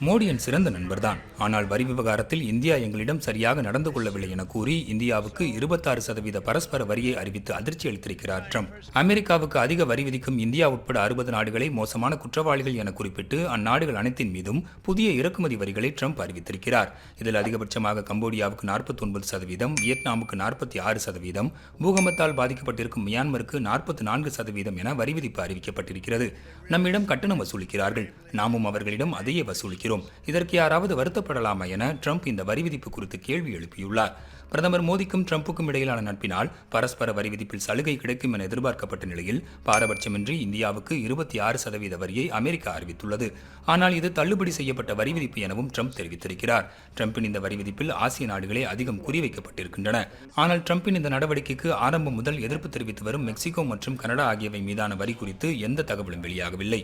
மோடியின் சிறந்த நண்பர்தான். ஆனால் வரி விவகாரத்தில் இந்தியா எங்களிடம் சரியாக நடந்து கொள்ளவில்லை என கூறி இந்தியாவுக்கு 26% பரஸ்பர வரியை அறிவித்து அதிர்ச்சி அளித்திருக்கிறார் ட்ரம்ப். அமெரிக்காவுக்கு அதிக வரி விதிக்கும் இந்தியா உட்பட 60 நாடுகளை மோசமான குற்றவாளிகள் என குறிப்பிட்டு அந்நாடுகள் அனைத்தின் மீதும் புதிய இறக்குமதி வரிகளை ட்ரம்ப் அறிவித்திருக்கிறார். இதில் அதிகபட்சமாக கம்போடியாவுக்கு 49%, வியட்நாமுக்கு 46%, பூகம்பத்தால் பாதிக்கப்பட்டிருக்கும் மியான்மருக்கு 44% என வரி விதிப்பு அறிவிக்கப்பட்டிருக்கிறது. நம்மிடம் கட்டணம் வசூலிக்கிறார்கள், நாமும் அவர்களிடம் அதையே வசூலிக்கிறோம். இதற்கு யாராவது வருத்தப்படலாமா என ட்ரம்ப் இந்த வரி விதிப்பு குறித்து கேள்வி எழுப்பியுள்ளார். பிரதமர் மோடிக்கும் ட்ரம்புக்கும் இடையிலான நட்பினால் பரஸ்பர வரி விதிப்பில் சலுகை கிடைக்கும் என எதிர்பார்க்கப்பட்ட நிலையில் பாரபட்சமின்றி இந்தியாவுக்கு 26% வரியை அமெரிக்கா அறிவித்துள்ளது. ஆனால் இது தள்ளுபடி செய்யப்பட்ட வரி விதிப்பு எனவும் ட்ரம்ப் தெரிவித்திருக்கிறார். ட்ரம்பின் இந்த வரி விதிப்பில் ஆசிய நாடுகளே அதிகம் குறிவைக்கப்பட்டிருக்கின்றன. ஆனால் ட்ரம்பின் இந்த நடவடிக்கைக்கு ஆரம்பம் முதல் எதிர்ப்பு தெரிவித்து வரும் மெக்சிகோ மற்றும் கனடா ஆகியவை மீதான வரி குறித்து எந்த தகவலும் வெளியாகவில்லை.